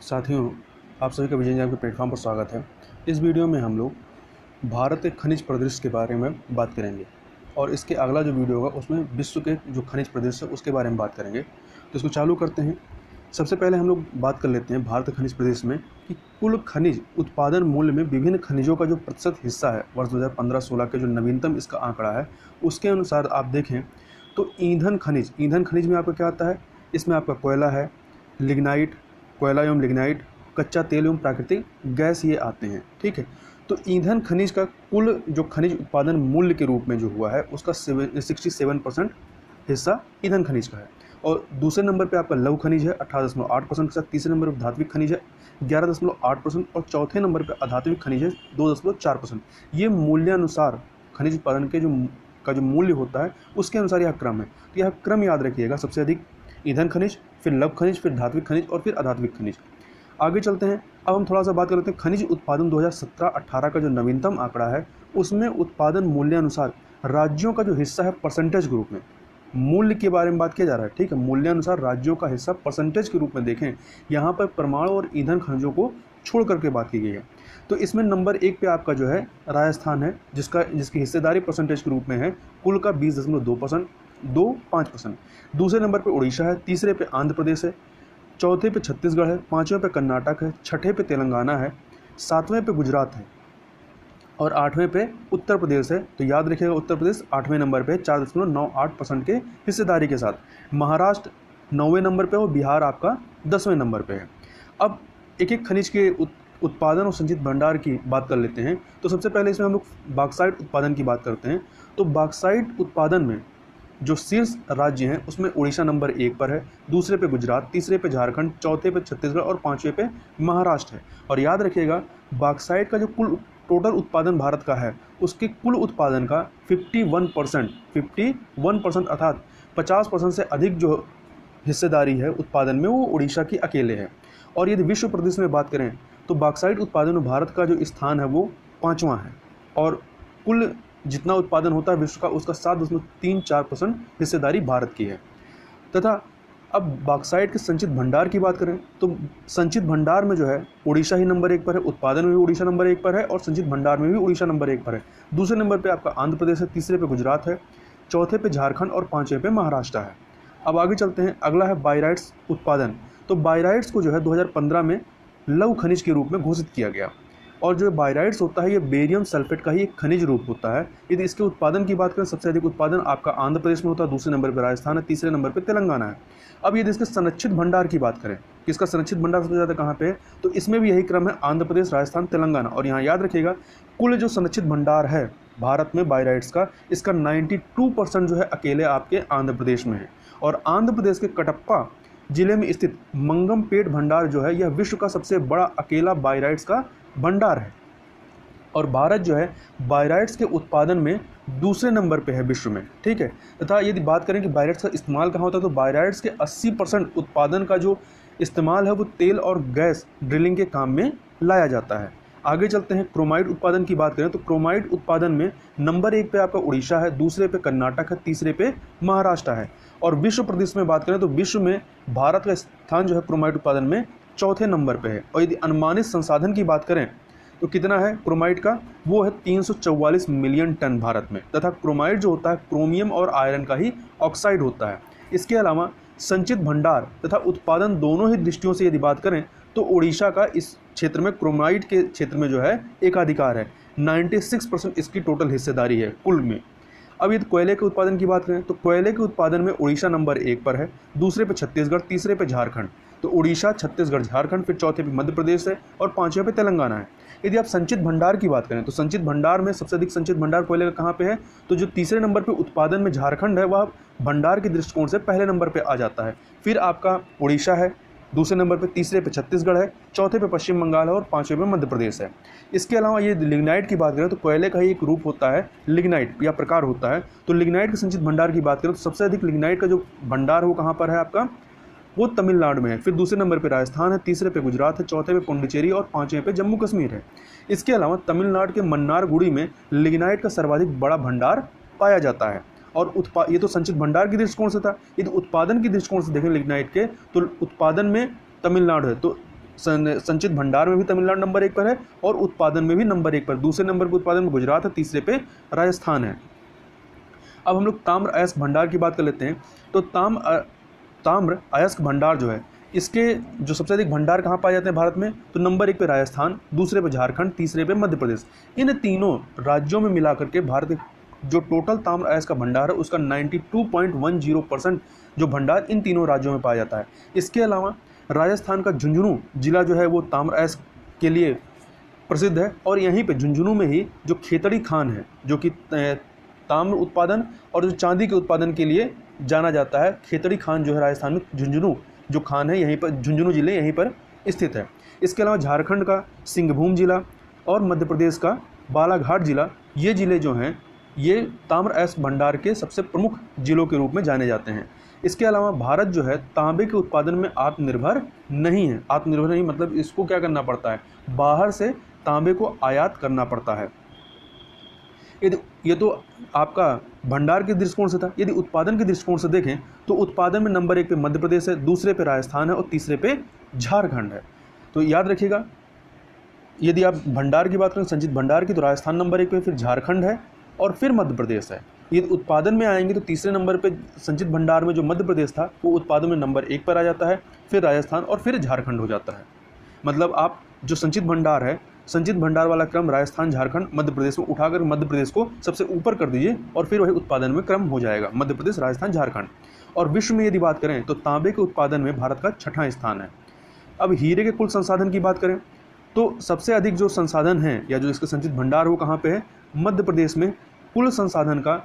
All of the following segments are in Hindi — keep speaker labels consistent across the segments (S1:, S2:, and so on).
S1: साथियों, आप सभी का विजय इंजाम के प्लेटफॉर्म पर स्वागत है। इस वीडियो में हम लोग भारत के खनिज परिदृश्य के बारे में बात करेंगे और इसके अगला जो वीडियो होगा उसमें विश्व के जो खनिज परिदृश्य है उसके बारे में बात करेंगे। तो इसको चालू करते हैं। सबसे पहले हम लोग बात कर लेते हैं भारत के खनिज परिदृश्य में कि कुल खनिज उत्पादन मूल्य में विभिन्न खनिजों का जो प्रतिशत हिस्सा है वर्ष 2015-16 के जो नवीनतम इसका आंकड़ा है उसके अनुसार आप देखें तो ईंधन खनिज में आपका क्या आता है, इसमें आपका कोयला है, लिग्नाइट, कोयला एवं लिग्नाइट, कच्चा तेल एवं प्राकृतिक गैस ये आते हैं। ठीक है, तो ईंधन खनिज का कुल जो खनिज उत्पादन मूल्य के रूप में जो हुआ है उसका 67% हिस्सा ईंधन खनिज का है। और दूसरे नंबर पे आपका लौह खनिज है 18.8% के साथ, तीसरे नंबर पर धात्विक खनिज है 11.8% और चौथे नंबर पर अधात्विक खनिज है 2.4%। ये मूल्यानुसार खनिज उत्पादन के जो मूल्य होता है उसके अनुसार यह क्रम है। तो यह क्रम याद रखिएगा, सबसे अधिक ईंधन खनिज, फिर लौह खनिज, फिर धात्विक खनिज और फिर अधात्विक खनिज। आगे चलते हैं। अब हम थोड़ा सा बात कर लेते हैं खनिज उत्पादन 2017-18 का जो नवीनतम आंकड़ा है उसमें उत्पादन मूल्यानुसार राज्यों का जो हिस्सा है परसेंटेज के रूप में, मूल्य के बारे में बात किया जा रहा है। ठीक है, मूल्यानुसार राज्यों का हिस्सा परसेंटेज के रूप में देखें, यहाँ पर परमाणु और ईंधन खनिजों को छोड़ करके बात की गई है। तो इसमें नंबर 1 पे आपका जो है राजस्थान है, जिसकी हिस्सेदारी परसेंटेज के रूप में है कुल का 20.25%। दूसरे नंबर पे उड़ीसा है, तीसरे पे आंध्र प्रदेश है, चौथे पे छत्तीसगढ़ है, पाँचवें पे कर्नाटक है, छठे पे तेलंगाना है, सातवें पे गुजरात है और आठवें पे उत्तर प्रदेश है। तो याद रखिएगा उत्तर प्रदेश 8वें नंबर पे 4.98% के हिस्सेदारी के साथ। महाराष्ट्र 9वें नंबर पे और बिहार आपका 10वें नंबर पे है। अब एक एक खनिज के उत्पादन और संचित भंडार की बात कर लेते हैं। तो सबसे पहले इसमें हम लोग बॉक्साइट उत्पादन की बात करते हैं। तो बॉक्साइट उत्पादन में जो शीर्ष राज्य हैं उसमें उड़ीसा नंबर 1 पर है, दूसरे पे गुजरात, तीसरे पे झारखंड, चौथे पे छत्तीसगढ़ और पाँचवें पे महाराष्ट्र है। और याद रखिएगा बॉक्साइट का जो कुल टोटल उत्पादन भारत का है उसके कुल उत्पादन का 51% अर्थात 50% से अधिक जो हिस्सेदारी है उत्पादन में वो उड़ीसा की अकेले है। और यदि विश्व परिदृश्य में बात करें तो बॉक्साइट उत्पादन में भारत का जो स्थान है वो 5वां है और कुल जितना उत्पादन होता है विश्व का उसका 7.34% हिस्सेदारी भारत की है। तथा अब बॉक्साइट के संचित भंडार की बात करें तो संचित भंडार में जो है उड़ीसा ही नंबर 1 पर है, उत्पादन में भी उड़ीसा नंबर 1 पर है और संचित भंडार में भी उड़ीसा नंबर 1 पर है। दूसरे नंबर पर आपका आंध्र प्रदेश है, तीसरे पे गुजरात है, चौथे पे झारखंड और पाँचवें पे महाराष्ट्र है। अब आगे चलते हैं, अगला है बायराइट्स उत्पादन। तो बायराइट्स को जो है 2015 में लौह खनिज के रूप में घोषित किया गया और जो बायराइट्स होता है ये बेरियम सल्फेट का ही एक खनिज रूप होता है। यदि इसके उत्पादन की बात करें सबसे अधिक उत्पादन आपका आंध्र प्रदेश में होता है, दूसरे नंबर पर राजस्थान है, तीसरे नंबर पर तेलंगाना है। अब यदि इसके संरक्षित भंडार की बात करें कि इसका संरक्षित भंडार सबसे ज़्यादा कहाँ पे है तो इसमें भी यही क्रम है, आंध्र प्रदेश, राजस्थान, तेलंगाना। और यहाँ याद रखिएगा कुल जो संरक्षित भंडार है भारत में बायराइट्स का, इसका 92% जो है अकेले आपके आंध्र प्रदेश में है। और आंध्र प्रदेश के कटप्पा जिले में स्थित मंगमपेट भंडार जो है यह विश्व का सबसे बड़ा अकेला बायराइट्स का भंडार है। और भारत जो है बायराइट्स के उत्पादन में दूसरे नंबर पे है विश्व में। ठीक है, तथा यदि बात करें कि बायराइट्स का इस्तेमाल कहाँ होता है तो बायराइट्स के 80% उत्पादन का जो इस्तेमाल है वो तेल और गैस ड्रिलिंग के काम में लाया जाता है। आगे चलते हैं, क्रोमाइट उत्पादन की बात करें तो क्रोमाइट उत्पादन में नंबर 1 पे आपका उड़ीसा है, दूसरे पे कर्नाटक है, तीसरे पे महाराष्ट्र है। और विश्व परिदृश्य में बात करें तो विश्व में भारत का स्थान जो है क्रोमाइट उत्पादन में चौथे नंबर पे है। और यदि अनुमानित संसाधन की बात करें तो कितना है क्रोमाइट का, वो है 344 मिलियन टन भारत में। तथा क्रोमाइट जो होता है क्रोमियम और आयरन का ही ऑक्साइड होता है। इसके अलावा संचित भंडार तथा उत्पादन दोनों ही दृष्टियों से यदि बात करें तो उड़ीसा का इस क्षेत्र में क्रोमाइट के क्षेत्र में जो है एकाधिकार है, 96% इसकी टोटल हिस्सेदारी है कुल में। अब यदि कोयले के उत्पादन की बात करें तो कोयले के उत्पादन में उड़ीसा नंबर 1 पर है, दूसरे पे छत्तीसगढ़, तीसरे पे झारखंड। तो उड़ीसा, छत्तीसगढ़, झारखंड, फिर चौथे पे मध्य प्रदेश है और पाँचवें पे तेलंगाना है। यदि आप संचित भंडार की बात करें तो संचित भंडार में सबसे अधिक संचित भंडार कोयले का कहाँ पे है तो जो तीसरे नंबर पे उत्पादन में झारखंड है वह भंडार के दृष्टिकोण से पहले नंबर पे आ जाता है। फिर आपका उड़ीसा है, दूसरे नंबर पे, तीसरे पे छत्तीसगढ़ है, चौथे पे पश्चिम बंगाल है और पाँचवें पे मध्य प्रदेश है। इसके अलावा ये लिग्नाइट की बात करें तो कोयले का ही एक रूप होता है लिग्नाइट या प्रकार होता है। तो लिग्नाइट के संचित भंडार की बात करें तो सबसे अधिक लिग्नाइट का जो भंडार वो कहाँ पर है आपका, वो तमिलनाडु में है। फिर दूसरे नंबर पे राजस्थान है, तीसरे पे गुजरात है, चौथे पे पुडुचेरी और पाँचवें पे जम्मू कश्मीर है। इसके अलावा तमिलनाडु के मन्नारगुडी में लिग्नाइट का सर्वाधिक बड़ा भंडार पाया जाता है। और ये तो संचित भंडार की दृष्टिकोण से था। यदि उत्पादन की दृष्टिकोण से देखें लिग्नाइट के तो उत्पादन में तमिलनाडु है। तो संचित भंडार में भी तमिलनाडु नंबर 1 पर है और उत्पादन में भी नंबर 1 पर। दूसरे नंबर पर उत्पादन में गुजरात है, तीसरे पे राजस्थान है। अब हम लोग ताम्र अयस्क भंडार की बात कर लेते हैं। तो ताम्र अयस्क भंडार जो है, इसके जो सबसे अधिक भंडार कहाँ पाए जाते हैं भारत में, तो नंबर 1 पे राजस्थान, दूसरे पे झारखंड, तीसरे पे मध्य प्रदेश। इन तीनों राज्यों में मिला करके भारत के जो टोटल ताम्र अयस्क का भंडार है उसका 92.10% जो भंडार इन तीनों राज्यों में पाया जाता है। इसके अलावा राजस्थान का झुंझुनू जिला जो है वो ताम्र अयस्क के लिए प्रसिद्ध है और यहीं पे झुंझुनू में ही जो खेतड़ी खान है जो कि ताम्र उत्पादन और जो चांदी के उत्पादन के लिए जाना जाता है, खेतड़ी खान जो है राजस्थान में झुंझुनू जो खान है यहीं पर, झुंझुनू जिले यहीं पर स्थित है। इसके अलावा झारखंड का सिंहभूम जिला और मध्य प्रदेश का बालाघाट जिला, ये जिले जो हैं ये ताम्र अयस्क भंडार के सबसे प्रमुख जिलों के रूप में जाने जाते हैं। इसके अलावा भारत जो है तांबे के उत्पादन में आत्मनिर्भर नहीं है। आत्मनिर्भर नहीं मतलब इसको क्या करना पड़ता है, बाहर से तांबे को आयात करना पड़ता है। ये तो आपका भंडार के दृष्टिकोण से था। यदि उत्पादन के दृष्टिकोण से देखें तो उत्पादन में नंबर 1 पे मध्य प्रदेश है, दूसरे पे राजस्थान है और तीसरे पे झारखंड है। तो याद रखिएगा, यदि आप भंडार की बात करें संचित भंडार की, तो राजस्थान नंबर 1 पे, फिर झारखंड है और फिर मध्य प्रदेश है। यदि उत्पादन में आएंगे तो तीसरे नंबर पे संचित भंडार में जो मध्य प्रदेश था वो उत्पादन में नंबर 1 पर आ जाता है, फिर राजस्थान और फिर झारखंड हो जाता है। मतलब आप जो संचित भंडार है, संचित भंडार वाला क्रम राजस्थान, झारखंड, मध्य प्रदेश में उठाकर मध्य प्रदेश को सबसे ऊपर कर दीजिए और फिर वही उत्पादन में क्रम हो जाएगा, मध्य प्रदेश, राजस्थान, झारखंड। और विश्व में यदि बात करें तो तांबे के उत्पादन में भारत का 6वां स्थान है। अब हीरे के कुल संसाधन की बात करें तो सबसे अधिक जो संसाधन हैं या जो इसका संचित भंडार वो कहाँ पे है, मध्य प्रदेश में। कुल संसाधन का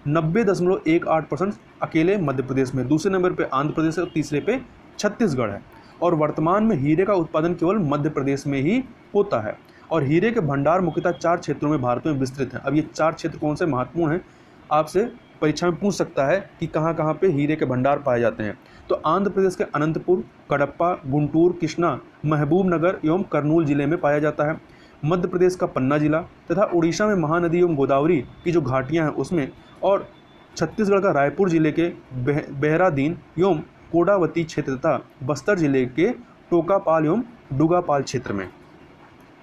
S1: 90.18% अकेले मध्य प्रदेश में, दूसरे नंबर पे आंध्र प्रदेश है और तीसरे पे छत्तीसगढ़ है। और वर्तमान में हीरे का उत्पादन केवल मध्य प्रदेश में ही होता है। और हीरे के भंडार मुख्यतः 4 क्षेत्रों में भारत में विस्तृत हैं। अब ये 4 क्षेत्र कौन से महत्वपूर्ण हैं, आपसे परीक्षा में पूछ सकता है कि कहाँ कहाँ पे हीरे के भंडार पाए जाते हैं। तो आंध्र प्रदेश के अनंतपुर, कडप्पा, गुंटूर, कृष्णा, महबूब नगर एवं करनूल जिले में पाया जाता है। मध्य प्रदेश का पन्ना जिला तथा उड़ीसा में महानदी एवं गोदावरी की जो घाटियाँ हैं उसमें, और छत्तीसगढ़ का रायपुर जिले के बेहरादीन एवं कोडावती क्षेत्र तथा बस्तर जिले के टोकापाल एवं डुगापाल क्षेत्र में।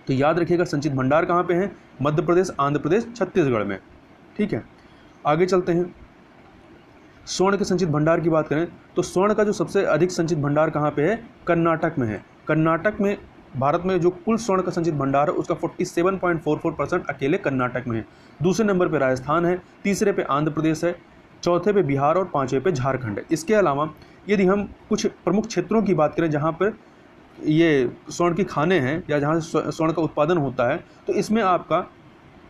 S1: तो याद रखिएगा संचित भंडार कहाँ पे हैं, मध्य प्रदेश, आंध्र प्रदेश, छत्तीसगढ़ में। ठीक है, आगे चलते हैं। स्वर्ण के संचित भंडार की बात करें तो स्वर्ण का जो सबसे अधिक संचित भंडार कहाँ पे है, कर्नाटक में है। कर्नाटक में भारत में जो कुल स्वर्ण का संचित भंडार है उसका 47.44% अकेले कर्नाटक में है। दूसरे नंबर पे राजस्थान है, तीसरे पे आंध्र प्रदेश है, चौथे पे बिहार और पाँचवें पे झारखंड है। इसके अलावा यदि हम कुछ प्रमुख क्षेत्रों की बात करें जहाँ पर ये स्वर्ण की खानें हैं या जहाँ से स्वर्ण का उत्पादन होता है, तो इसमें आपका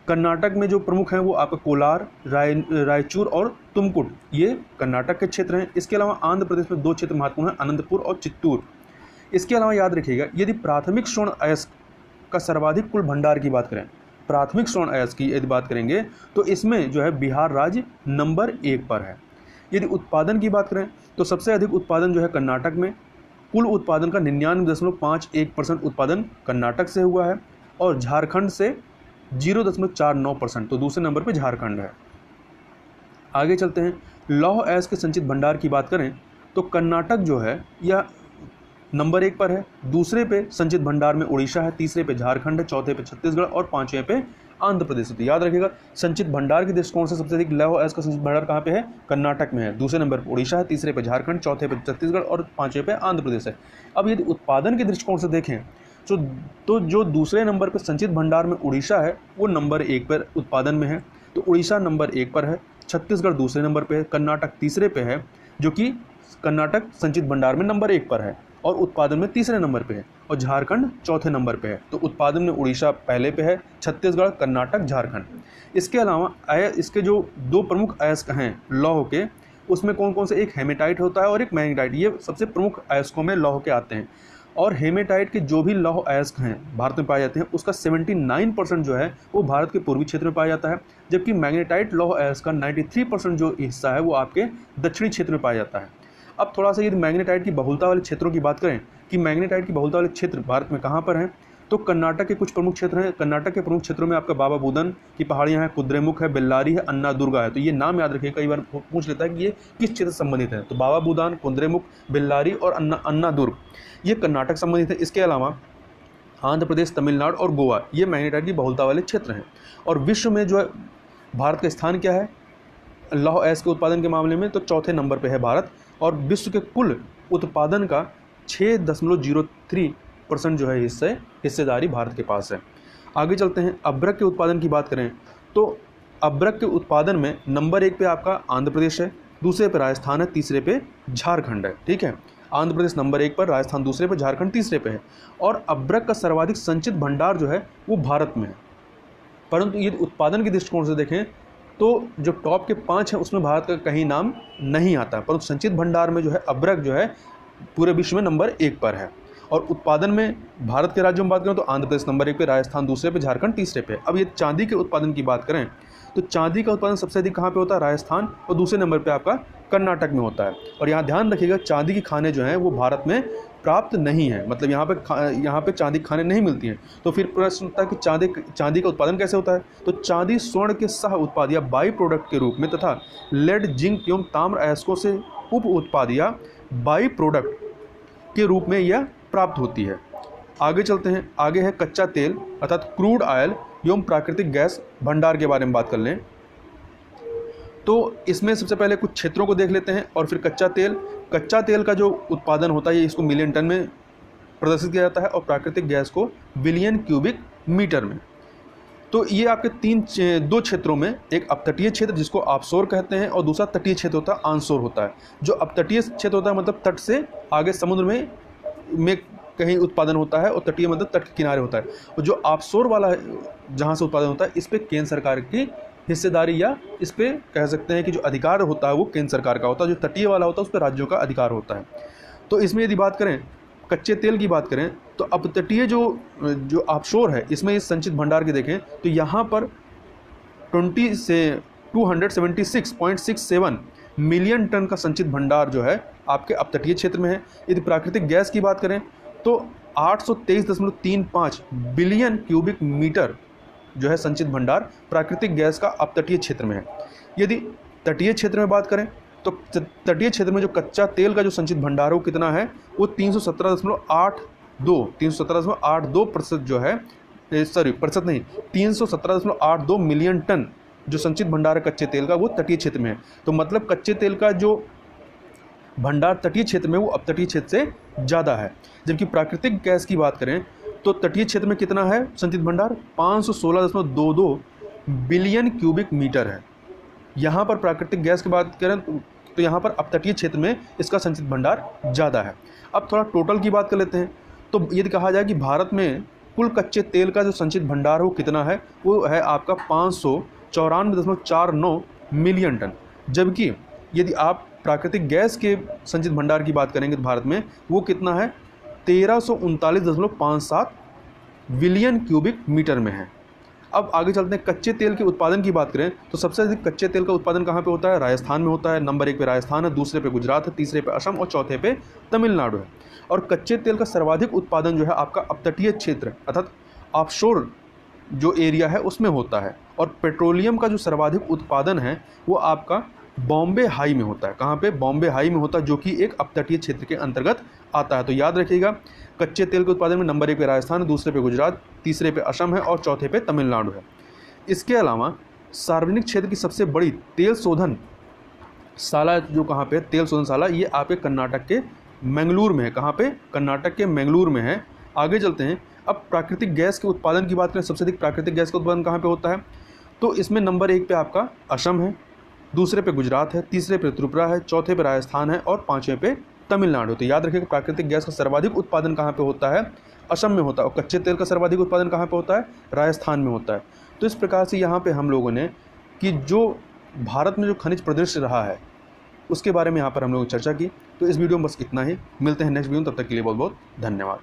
S1: कर्नाटक में जो प्रमुख हैं वो आपका कोलार, रायचूर और तुमकुर, ये कर्नाटक के क्षेत्र हैं। इसके अलावा आंध्र प्रदेश में 2 क्षेत्र महत्वपूर्ण हैं, अनंतपुर और चित्तूर। इसके अलावा याद रखिएगा यदि प्राथमिक स्वर्ण अयस्क का सर्वाधिक कुल भंडार की बात करें, प्राथमिक स्वर्ण अयस्क की यदि बात करेंगे तो इसमें जो है बिहार राज्य नंबर 1 पर है। यदि उत्पादन की बात करें तो सबसे अधिक उत्पादन जो है कर्नाटक में, कुल उत्पादन का 99.51% उत्पादन कर्नाटक से हुआ है और झारखंड से 0.49%, तो दूसरे नंबर पे झारखंड है। आगे चलते हैं। लौह अयस्क के संचित भंडार की बात करें तो कर्नाटक जो है यह नंबर 1 पर है, दूसरे पे संचित भंडार में उड़ीसा है, तीसरे पे झारखंड है, चौथे पे छत्तीसगढ़ और पाँचवें पे आंध्र प्रदेश है। तो याद रखिएगा संचित भंडार के दृष्टिकोण से सबसे अधिक लौह अयस्क का संचित भंडार कहाँ पे है, कर्नाटक में है, दूसरे नंबर पर उड़ीसा है, तीसरे पे झारखंड, चौथे पे छत्तीसगढ़ और पाँचवें पे आंध्र प्रदेश है। अब यदि उत्पादन के दृष्टिकोण से देखें तो जो दूसरे नंबर पर संचित भंडार में उड़ीसा है वो नंबर 1 पर उत्पादन में है, तो उड़ीसा नंबर 1 पर है, छत्तीसगढ़ दूसरे नंबर पे है, कर्नाटक तीसरे पे है, जो कि कर्नाटक संचित भंडार में नंबर 1 पर है और उत्पादन में तीसरे नंबर पे है, और झारखंड चौथे नंबर पे है। तो उत्पादन में उड़ीसा पहले पे है, छत्तीसगढ़, कर्नाटक, झारखंड। इसके अलावा इसके जो 2 प्रमुख अयस्क हैं लौह के, उसमें कौन कौन से, एक हेमेटाइट होता है और एक मैग्नेटाइट, ये सबसे प्रमुख अयस्कों में लौह के आते हैं। और हेमेटाइट के जो भी लौह अयस्क हैं भारत में पाए जाते हैं उसका 79% जो है वो भारत के पूर्वी क्षेत्र में पाया जाता है, जबकि मैग्नेटाइट लौह अयस्क का 93% जो हिस्सा है वो आपके दक्षिणी क्षेत्र में पाया जाता है। अब थोड़ा सा यदि मैग्नेटाइट की बहुलता वाले क्षेत्रों की बात करें कि मैग्नेटाइट की बहुलता वाले क्षेत्र भारत में कहाँ पर हैं, तो कर्नाटक के कुछ प्रमुख क्षेत्र हैं। कर्नाटक के प्रमुख क्षेत्रों में आपका बाबा बुदन की पहाड़ियाँ हैं, कुद्रेमुख है, बेल्लारी है, अन्ना दुर्गा है। तो ये नाम याद रखिए, कई बार पूछ लेता है कि ये किस क्षेत्र से संबंधित है। तो बाबा बुदान, कुद्रेमुख, बेल्लारी और अन्ना दुर्ग ये कर्नाटक संबंधित है। इसके अलावा आंध्र प्रदेश, तमिलनाडु और गोवा ये मैग्नेटाइट की बहुलता वाले क्षेत्र हैं। और विश्व में जो है भारत का स्थान क्या है लौह अयस्क के उत्पादन के मामले में, तो चौथे नंबर पे है भारत। और विश्व के कुल उत्पादन का 6.03% जो है हिस्सेदारी भारत के पास है। आगे चलते हैं, अभ्रक के उत्पादन की बात करें तो अभ्रक के उत्पादन में नंबर 1 पे आपका आंध्र प्रदेश है, दूसरे पे राजस्थान है, तीसरे पे झारखंड है। ठीक है, आंध्र प्रदेश नंबर 1 पर, राजस्थान दूसरे पे, झारखंड तीसरे पे है। और अभ्रक का सर्वाधिक संचित भंडार जो है वो भारत में है। परंतु यदि उत्पादन के दृष्टिकोण से देखें तो जो टॉप के 5 हैं उसमें भारत का कहीं नाम नहीं आता, परंतु संचित भंडार में जो है अभ्रक जो है पूरे विश्व में नंबर 1 पर है। और उत्पादन में भारत के राज्यों में बात करें तो आंध्र प्रदेश नंबर 1 पे, राजस्थान दूसरे पे, झारखंड तीसरे पे। अब ये चांदी के उत्पादन की बात करें तो चांदी का उत्पादन सबसे अधिक कहाँ पे होता है, राजस्थान, और दूसरे नंबर पे आपका कर्नाटक में होता है। और यहाँ ध्यान रखिएगा चांदी की खानें जो हैं वो भारत में प्राप्त नहीं है, मतलब यहाँ पे चांदी की खानें नहीं मिलती हैं। तो फिर प्रश्न उठता है कि चांदी का उत्पादन कैसे होता है। तो चांदी स्वर्ण के सह उत्पाद या बाई प्रोडक्ट के रूप में तथा लेड, जिंक एवं ताम्र अयस्कों से उप उत्पाद या बाई प्रोडक्ट के रूप में यह प्राप्त होती है। आगे चलते हैं, आगे है कच्चा तेल अर्थात क्रूड ऑयल एवं प्राकृतिक गैस भंडार के बारे में बात कर लें तो इसमें सबसे पहले कुछ क्षेत्रों को देख लेते हैं और फिर कच्चा तेल का जो उत्पादन होता है इसको मिलियन टन में प्रदर्शित किया जाता है और प्राकृतिक गैस को बिलियन क्यूबिक मीटर में। तो ये आपके दो क्षेत्रों में, एक अपतटीय क्षेत्र जिसको ऑफशोर कहते हैं और दूसरा तटीय क्षेत्र होता है, ऑनशोर होता है। जो अपतटीय क्षेत्र होता है मतलब तट से आगे समुद्र में कहीं उत्पादन होता है और तटीय मतलब तट के किनारे होता है। और जो ऑफशोर वाला जहाँ से उत्पादन होता है इस पर केंद्र सरकार की हिस्सेदारी या इस पर कह सकते हैं कि जो अधिकार होता है वो केंद्र सरकार का होता है। जो तटीय वाला होता है उस पर राज्यों का अधिकार होता है। तो इसमें यदि बात करें कच्चे तेल की बात करें तो अपतटीय जो ऑफशोर है इसमें इस संचित भंडार की देखें तो यहाँ पर 20 से 276.67 मिलियन टन का संचित भंडार जो है आपके अपतटीय क्षेत्र में है। यदि प्राकृतिक गैस की बात करें तो 823.35 बिलियन क्यूबिक मीटर जो है संचित भंडार प्राकृतिक गैस का अपतटीय क्षेत्र में है। यदि तटीय क्षेत्र में बात करें तो तटीय क्षेत्र में जो कच्चा तेल का जो संचित भंडार है वो कितना है, वो 317.82% जो है, सॉरी प्रतिशत नहीं, 317.82 मिलियन टन जो संचित भंडार है कच्चे तेल का वो तटीय क्षेत्र में है। तो मतलब कच्चे तेल का जो भंडार तटीय क्षेत्र में वो अपतटीय क्षेत्र से ज़्यादा है। जबकि प्राकृतिक गैस की बात करें तो तटीय क्षेत्र में कितना है संचित भंडार, 516.22 बिलियन क्यूबिक मीटर है। यहाँ पर प्राकृतिक गैस की बात करें तो यहाँ पर अपतटीय क्षेत्र में इसका संचित भंडार ज़्यादा है। अब थोड़ा टोटल की बात कर लेते हैं तो यदि कहा जाए कि भारत में कुल कच्चे तेल का जो संचित भंडार है वो कितना है, वो है आपका 594.49 मिलियन टन। जबकि यदि आप प्राकृतिक गैस के संचित भंडार की बात करेंगे तो भारत में वो कितना है, 1339.57 बिलियन क्यूबिक मीटर में है। अब आगे चलते हैं, कच्चे तेल के उत्पादन की बात करें तो सबसे अधिक कच्चे तेल का उत्पादन कहाँ पे होता है, राजस्थान में होता है। नंबर 1 पे राजस्थान है, दूसरे पे गुजरात है, तीसरे पे असम और चौथे पे तमिलनाडु है। और कच्चे तेल का सर्वाधिक उत्पादन जो है आपका अपतटीय क्षेत्र अर्थात ऑफशोर जो एरिया है उसमें होता है। और पेट्रोलियम का जो सर्वाधिक उत्पादन है वो आपका बॉम्बे हाई में होता है। कहाँ पे, बॉम्बे हाई में होता है, जो कि एक अपतटीय क्षेत्र के अंतर्गत आता है। तो याद रखिएगा कच्चे तेल के उत्पादन में नंबर 1 पे राजस्थान है, दूसरे पे गुजरात, तीसरे पे असम है और चौथे पे तमिलनाडु है। इसके अलावा सार्वजनिक क्षेत्र की सबसे बड़ी तेल शोधन शाला जो कहाँ पे, तेल शोधन शाला ये आपके कर्नाटक के मैंगलोर में है। कहाँ पे, कर्नाटक के मैंगलोर में है। आगे चलते हैं, अब प्राकृतिक गैस के उत्पादन की बात करें, सबसे अधिक प्राकृतिक गैस का उत्पादन कहाँ पे होता है, तो इसमें नंबर 1 पे आपका असम है, दूसरे पे गुजरात है, तीसरे पे त्रिपुरा है, चौथे पे राजस्थान है और पाँचवें पे तमिलनाडु। तो याद रखिए प्राकृतिक गैस का सर्वाधिक उत्पादन कहाँ पे होता है, असम में होता है। और कच्चे तेल का सर्वाधिक उत्पादन कहाँ पे होता है, राजस्थान में होता है। तो इस प्रकार से यहाँ पे हम लोगों ने कि जो भारत में जो खनिज परिदृश्य रहा है उसके बारे में यहाँ पर हम लोगों ने चर्चा की। तो इस वीडियो में बस इतना ही, मिलते हैं नेक्स्ट वीडियो में, तब तक के लिए बहुत बहुत धन्यवाद।